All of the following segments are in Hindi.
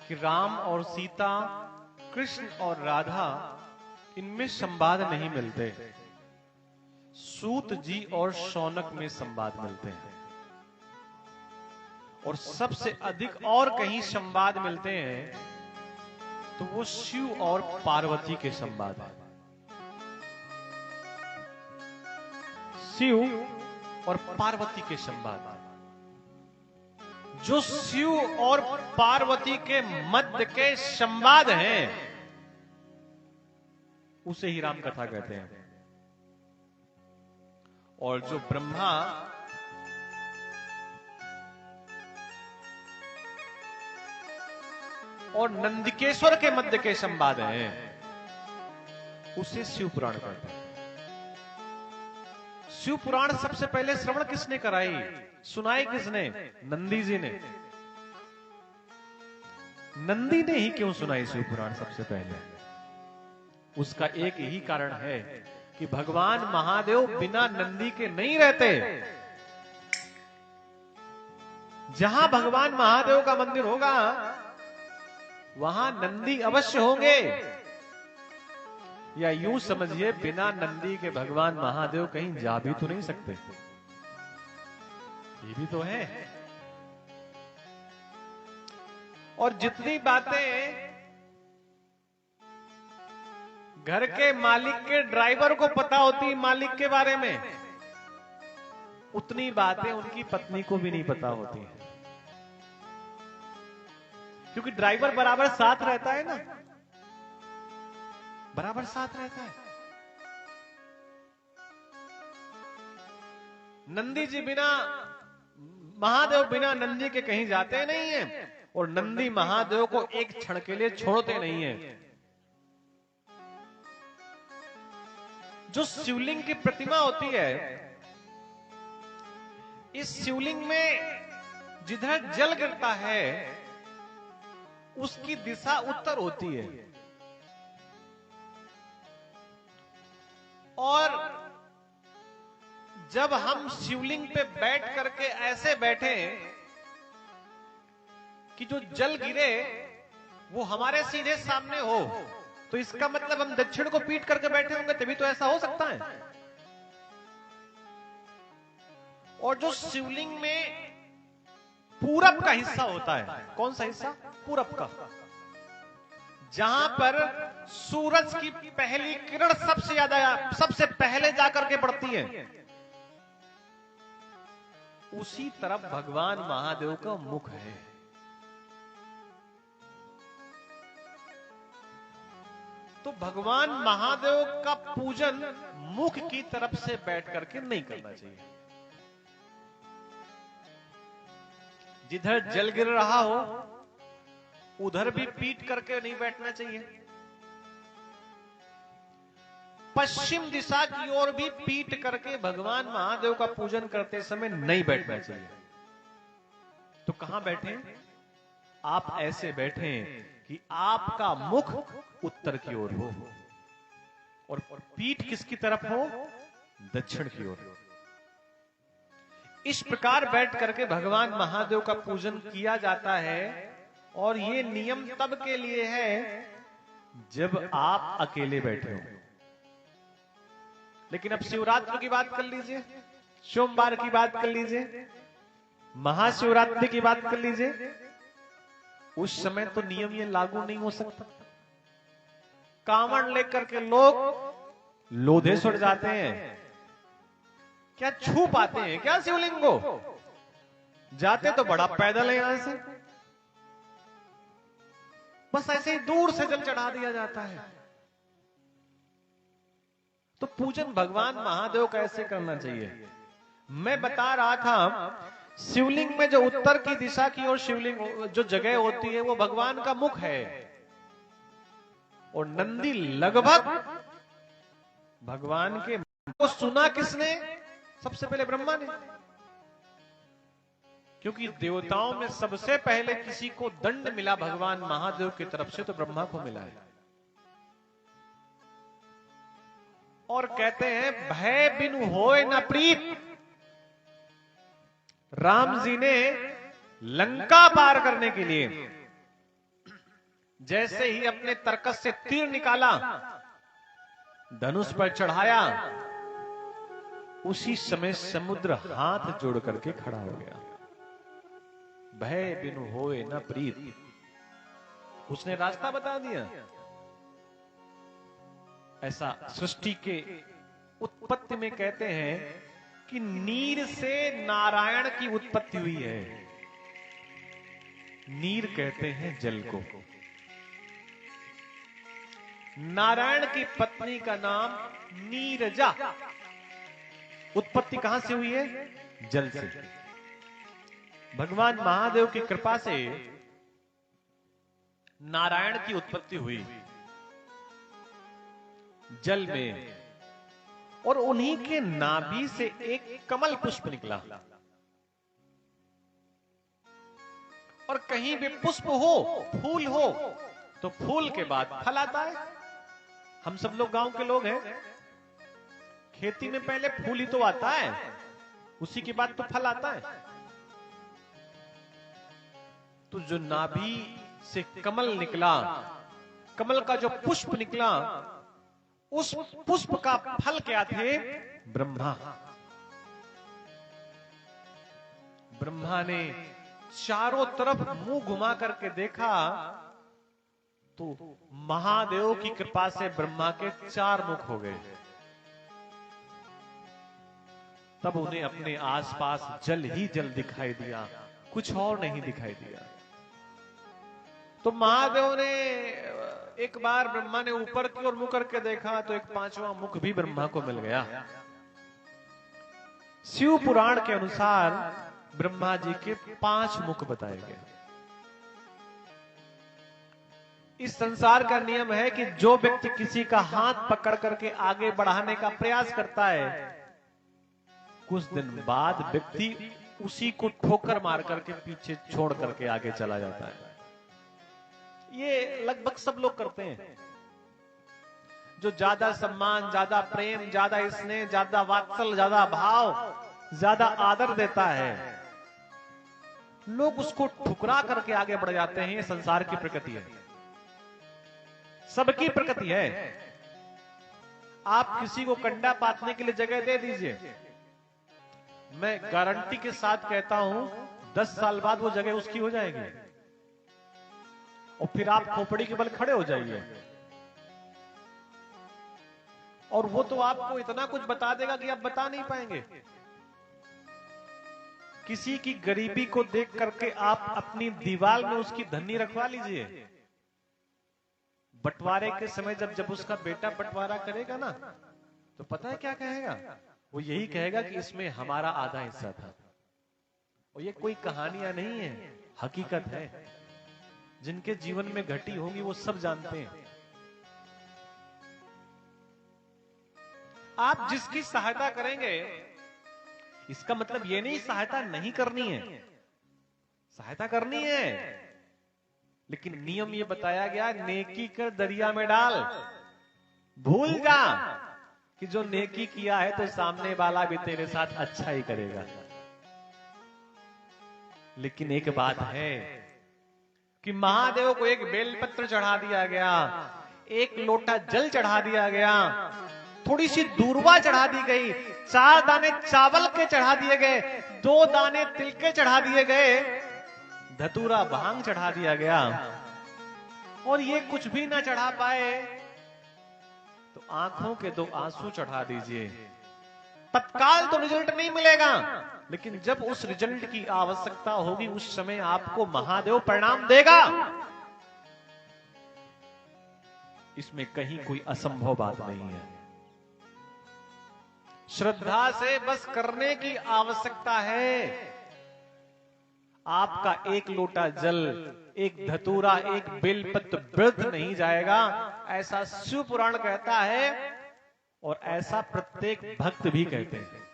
कि राम और सीता, कृष्ण और राधा, इनमें संवाद नहीं मिलते, सूत जी और शौनक में संवाद मिलते हैं। और सबसे अधिक और कहीं संवाद मिलते हैं तो वो शिव और पार्वती के संवाद है। शिव और पार्वती के संवाद, जो शिव और पार्वती के मध्य के संवाद हैं, उसे ही राम कथा कहते हैं। और जो ब्रह्मा और नंदिकेश्वर के मध्य के संवाद हैं, उसे शिव पुराण कहते हैं। शिव पुराण सबसे पहले श्रवण किसने कराई, सुनाई किसने? नंदी जी ने। नंदी ने ही क्यों सुनाई शिव पुराण सबसे पहले? उसका एक ही कारण है कि भगवान महादेव बिना नंदी के नहीं रहते। जहां भगवान महादेव का मंदिर होगा वहां नंदी अवश्य होंगे। या यूं समझिए, बिना नंदी के भगवान महादेव कहीं जा भी तो नहीं सकते। ये भी तो है। और जितनी बातें घर के मालिक के ड्राइवर को पता होती मालिक के बारे में, उतनी बातें उनकी पत्नी को भी नहीं पता होती है। क्योंकि ड्राइवर बराबर साथ रहता है ना, बराबर साथ रहता है। नंदी जी बिना, महादेव बिना नंदी के कहीं जाते नहीं हैं, और नंदी महादेव को एक क्षण के लिए छोड़ते नहीं हैं। जो शिवलिंग की प्रतिमा होती है, इस शिवलिंग में जिधर जल गिरता है उसकी दिशा उत्तर होती है। और जब हम शिवलिंग पे बैठ करके ऐसे बैठे कि जो जल गिरे वो हमारे सीधे सामने हो, तो इसका मतलब हम दक्षिण को पीट करके बैठे होंगे, तभी तो ऐसा हो सकता है। और जो शिवलिंग में पूरब का हिस्सा होता है, कौन सा हिस्सा? पूरब का, जहां पर सूरज की पहली किरण सबसे ज्यादा, सबसे पहले जाकर के पड़ती है, उसी तरफ भगवान महादेव का मुख है। तो भगवान महादेव का पूजन मुख की तरफ से बैठ करके नहीं करना चाहिए। जिधर जल गिर रहा हो उधर भी पीट करके नहीं बैठना चाहिए। पश्चिम दिशा की ओर भी पीट करके भगवान महादेव का पूजन करते समय नहीं बैठना चाहिए। तो कहां बैठे? आप ऐसे बैठे कि आपका मुख उत्तर की ओर हो और पीठ किसकी तरफ हो? दक्षिण की ओर। इस प्रकार बैठ करके भगवान महादेव का पूजन किया जाता है। और ये नियम तब के लिए है जब आप अकेले बैठे हो। लेकिन अब शिवरात्रि की बात कर लीजिए, सोमवार की बात कर लीजिए, महाशिवरात्रि की बात कर लीजिए, उस समय तो नियम ये लागू नहीं हो सकता। कांवड़ लेकर के लोग लोधेश्वर जाते हैं, क्या छू पाते हैं क्या शिवलिंग को? जाते तो बड़ा पैदल है, यहां से बस ऐसे ही दूर से जल चढ़ा दिया जाता है। तो पूजन भगवान महादेव का ऐसे करना चाहिए। मैं बता रहा था, शिवलिंग में जो उत्तर की दिशा की ओर शिवलिंग जो जगह होती है वो भगवान का मुख है, और नंदी लगभग भगवान के को सुना किसने? सबसे पहले ब्रह्मा ने। क्योंकि देवताओं में सबसे पहले किसी को दंड मिला भगवान महादेव की तरफ से तो ब्रह्मा को मिला है। और कहते हैं भय बिनु होए न प्रीत। राम जी ने लंका पार करने के लिए जैसे ही अपने तरकस से तीर निकाला, धनुष पर चढ़ाया, उसी समय समुद्र हाथ जोड़ करके खड़ा हो गया। भय बिनु होए न प्रीत, उसने रास्ता बता दिया। ऐसा सृष्टि के उत्पत्ति में कहते हैं कि नीर से नारायण की उत्पत्ति हुई है। नीर कहते हैं जल को। नारायण की पत्नी का नाम नीरजा। उत्पत्ति कहां से हुई है? जल से। भगवान महादेव की कृपा से नारायण की उत्पत्ति हुई जल में, और उन्हीं के नाभि से एक कमल पुष्प निकला। और कहीं भी पुष्प हो, फूल हो, तो फूल के बाद फल आता है। हम सब लोग गांव के लोग हैं, खेती में पहले फूल ही तो आता है, उसी के बाद तो फल आता है। तो जो नाभि से कमल निकला, कमल का जो पुष्प निकला, उस पुष्प का फल क्या थे? ब्रह्मा। ब्रह्मा ने चारों तरफ मुंह घुमा करके देखा, तो महादेव की कृपा से ब्रह्मा के 4 मुख हो गए। तब उन्हें अपने आसपास जल ही जल दिखाई दिया, कुछ और नहीं दिखाई दिया। तो महादेव ने एक बार, ब्रह्मा ने ऊपर की ओर मुख करके देखा, तो एक 5वां मुख भी ब्रह्मा को मिल गया। शिव पुराण के अनुसार ब्रह्मा जी के 5 मुख बताए गए। इस संसार का नियम है कि जो व्यक्ति किसी का हाथ पकड़ करके आगे बढ़ाने का प्रयास करता है, कुछ दिन बाद व्यक्ति उसी को ठोकर मार करके पीछे छोड़ करके आगे चला जाता है। ये लगभग सब लोग करते हैं। जो ज्यादा सम्मान, ज्यादा प्रेम, ज्यादा स्नेह, ज्यादा वात्सल, ज्यादा भाव, ज्यादा आदर देता है, लोग उसको ठुकरा करके आगे बढ़ जाते हैं। ये संसार की प्रकृति है, सबकी प्रकृति है। आप किसी को कंडा पातने के लिए जगह दे दीजिए, मैं गारंटी के साथ कहता हूं 10 साल बाद वो जगह उसकी हो जाएगी, और फिर आप खोपड़ी के बल खड़े हो जाइए, और वो तो आपको इतना कुछ बता देगा कि आप बता नहीं पाएंगे। किसी की गरीबी को देख करके आप अपनी दीवार में उसकी धन्नी रखवा लीजिए। बंटवारे के समय जब उसका बेटा बंटवारा करेगा ना, तो पता है क्या कहेगा? वो यही कहेगा कि इसमें हमारा आधा हिस्सा था। और ये कोई कहानियां नहीं है, हकीकत है। जिनके जीवन में घटी होगी वो सब जानते हैं। आप जिसकी सहायता करेंगे, इसका मतलब ये नहीं सहायता नहीं करनी है, सहायता करनी है, लेकिन नियम ये बताया गया, नेकी कर दरिया में डाल। भूल जा कि जो नेकी किया है तो सामने वाला भी तेरे साथ अच्छा ही करेगा। लेकिन एक बात है कि महादेव को एक बेलपत्र चढ़ा दिया गया, एक लोटा जल चढ़ा दिया गया, थोड़ी सी दूर्वा चढ़ा दी गई, 4 दाने चावल के चढ़ा दिए गए, 2 दाने तिल के चढ़ा दिए गए, धतूरा भांग चढ़ा दिया गया, और ये कुछ भी ना चढ़ा पाए तो आंखों के 2 आंसू चढ़ा दीजिए। तत्काल तो रिजल्ट नहीं मिलेगा, लेकिन जब उस रिजल्ट की आवश्यकता होगी उस समय आपको महादेव परिणाम देगा। इसमें कहीं कोई असंभव बात नहीं है। श्रद्धा से बस करने की आवश्यकता है। आपका एक लोटा जल, एक धतूरा, एक बेलपत्र व्यर्थ नहीं जाएगा, ऐसा शिव पुराण कहता है, और ऐसा प्रत्येक भक्त भी कहते हैं।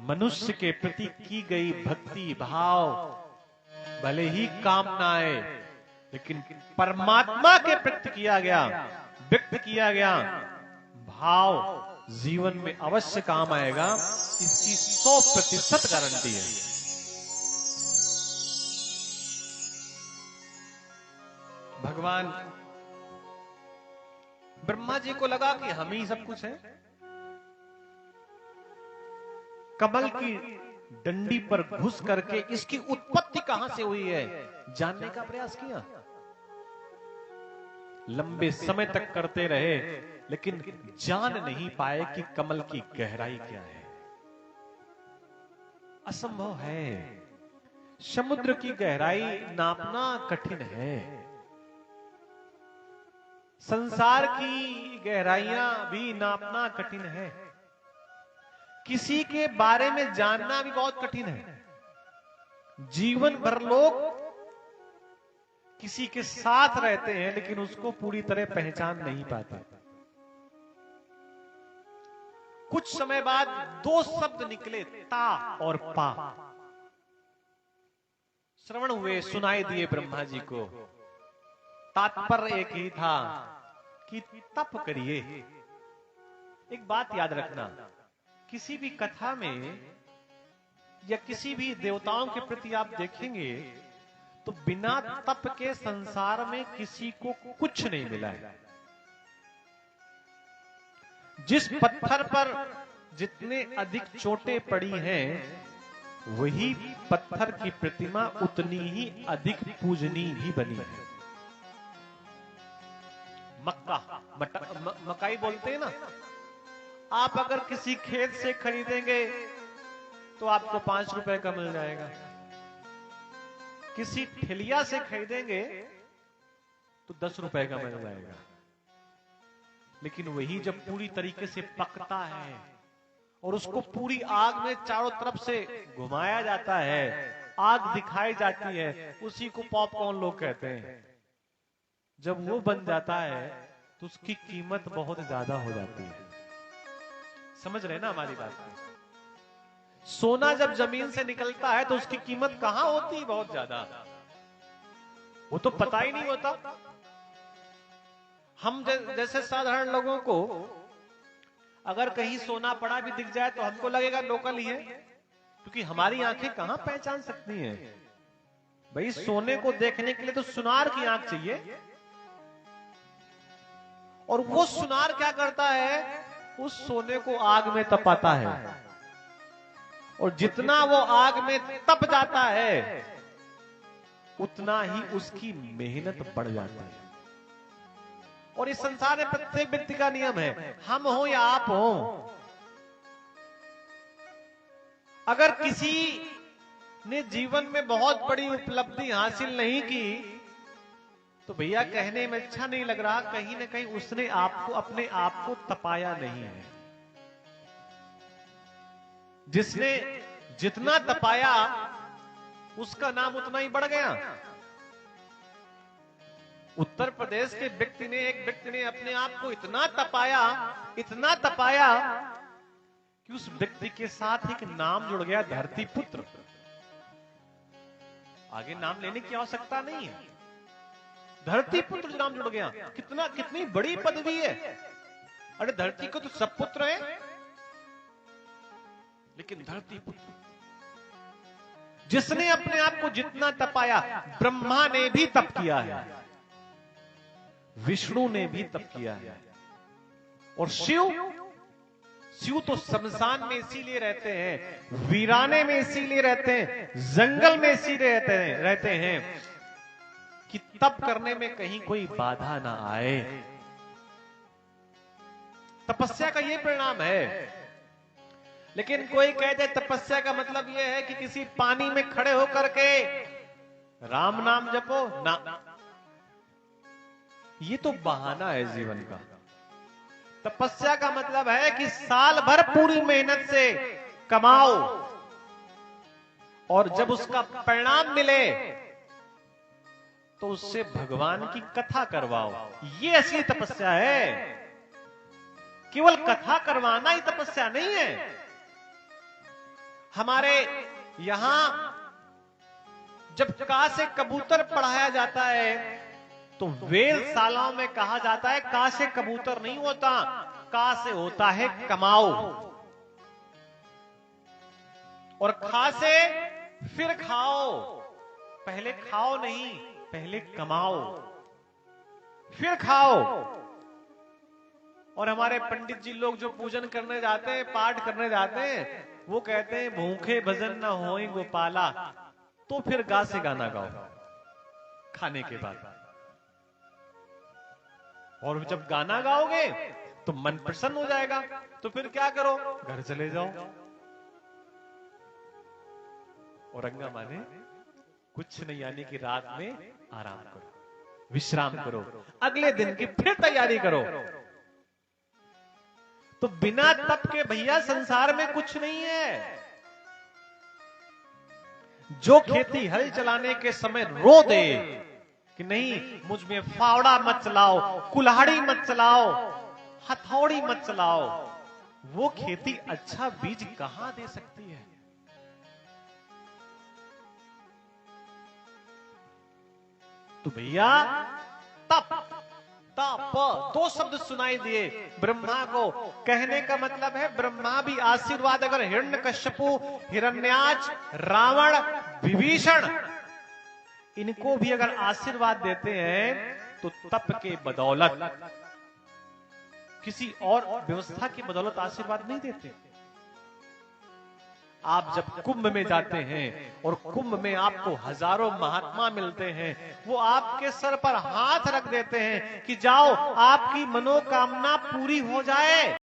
मनुष्य के प्रति की गई भक्ति भाव भले ही काम ना आए, लेकिन परमात्मा के प्रति किया गया, व्यक्त किया गया भाव जीवन में अवश्य काम आएगा। इसकी 100% गारंटी है। भगवान ब्रह्मा जी को लगा कि हम ही सब कुछ है। कमल की डंडी पर घुस करके इसकी उत्पत्ति कहां से हुई है जानने का प्रयास किया। लंबे समय तक करते रहे लेकिन जान नहीं पाए कि कमल की गहराई क्या है। असंभव है, समुद्र की गहराई नापना कठिन है। संसार की गहराइयां भी नापना कठिन है। किसी के बारे में जानना भी बहुत कठिन है। जीवन भर लोग किसी के साथ रहते हैं लेकिन उसको पूरी तरह पहचान नहीं पाते। कुछ समय बाद दो शब्द निकले, ता और पा। श्रवण हुए, सुनाई दिए ब्रह्मा जी को। तात्पर्य एक ही था कि तप करिए। एक बात याद रखना, किसी भी कथा में या किसी भी देवताओं के प्रति आप देखेंगे तो बिना तप के संसार में किसी को कुछ नहीं मिला है। जिस पत्थर पर जितने अधिक चोटें पड़ी हैं वही पत्थर की प्रतिमा उतनी ही अधिक पूजनीय भी बनी है। मकाई बोलते हैं ना, आप अगर किसी खेत से खरीदेंगे तो आपको 5 रुपए का मिल जाएगा। किसी ठेलिया से खरीदेंगे तो 10 रुपए का मिल जाएगा। लेकिन वही जब पूरी तरीके से पकता है और उसको पूरी आग में चारों तरफ से घुमाया जाता है, आग दिखाई जाती है, उसी को पॉपकॉर्न लोग कहते हैं। जब वो बन जाता है तो उसकी कीमत बहुत ज्यादा हो जाती है। समझ रहे ना हमारी बात? सोना जब जमीन से निकलता है तो उसकी कीमत कहां होती है? बहुत ज्यादा। वो तो पता ही नहीं होता। हम जैसे साधारण लोगों को अगर कहीं सोना पड़ा भी दिख जाए तो हमको लगेगा लोकल ही है, क्योंकि हमारी आंखें कहां पहचान सकती हैं। भाई सोने को देखने के लिए तो सुनार की आंख चाहिए। और वो सुनार क्या करता है, उस सोने को आग में तपाता है और जितना वो आग में तप जाता है उतना ही उसकी मेहनत बढ़ जाती है। और इस संसार में प्रत्येक व्यक्ति का नियम है, हम हो या आप हो, अगर किसी ने जीवन में बहुत बड़ी उपलब्धि हासिल नहीं की तो भैया कहने में अच्छा नहीं लग रहा, कहीं ना कहीं उसने आपको अपने आप को तपाया नहीं है। जिसने जितना तपाया उसका नाम उतना ही बढ़ गया। उत्तर प्रदेश के एक व्यक्ति ने अपने आप को इतना तपाया कि उस व्यक्ति के साथ एक नाम जुड़ गया, धरती पुत्र। आगे नाम लेने की आवश्यकता नहीं है, धरती पुत्र नाम जुड़ गया। कितनी बड़ी पदवी है। अरे धरती को तो सब पुत्र है, लेकिन धरती पुत्र जिसने अपने आप को जितना तपाया, ब्रह्मा ने भी तप किया है, विष्णु ने भी तप किया है, और शिव तो शमशान में इसीलिए रहते हैं, वीराने में इसीलिए रहते हैं, जंगल में इसीलिए रहते हैं कि तप करने में कहीं कोई बाधा ना आए। तपस्या का यह परिणाम है। लेकिन कोई कह दे तपस्या का मतलब यह है कि किसी पानी में खड़े होकर के राम नाम जपो ना, ये तो बहाना है जीवन का। तपस्या का मतलब है कि साल भर पूरी मेहनत से कमाओ और जब उसका परिणाम मिले तो उससे भगवान की कथा करवाओ। ये असली तपस्या है। केवल कथा करवाना ही तपस्या नहीं है। हमारे यहां जब का से कबूतर पढ़ाया जाता है तो वेदशालाओं में कहा जाता है का से कबूतर नहीं होता, का से होता है कमाओ, और खा से फिर खाओ। पहले खाओ नहीं, पहले कमाओ। फिर खाओ। और हमारे पंडित जी लोग जो पूजन करने जाते हैं, पाठ करने जाते हैं, वो कहते हैं भूखे भजन न होए गोपाला, तो फिर गा से गाना गाओ खाने के बाद। और जब गाना गाओगे तो मन प्रसन्न हो जाएगा, तो फिर क्या करो, घर चले जाओ। औरंगा माने कुछ नहीं, यानी कि रात में आराम करो, विश्राम करो, अगले दिन की फिर तैयारी करो। तो बिना तप के भैया संसार में कुछ नहीं है। जो खेती हल चलाने के समय रो दे कि नहीं मुझ में फावड़ा मत चलाओ, कुल्हाड़ी मत चलाओ, हथौड़ी मत चलाओ, वो खेती अच्छा बीज कहां दे सकती है। तो भैया तप तप दो शब्द सुनाई दिए ब्रह्मा को। कहने का मतलब है ब्रह्मा भी आशीर्वाद, अगर हिरण्यकश्यपु, हिरण्याक्ष, रावण, विभीषण, इनको भी अगर आशीर्वाद देते हैं तो तप के बदौलत, किसी और व्यवस्था की बदौलत आशीर्वाद नहीं देते। आप जब कुंभ में जाते हैं और कुंभ में आपको हजारों महात्मा मिलते हैं, वो आपके सर पर हाथ रख देते हैं कि जाओ आपकी मनोकामना पूरी हो जाए।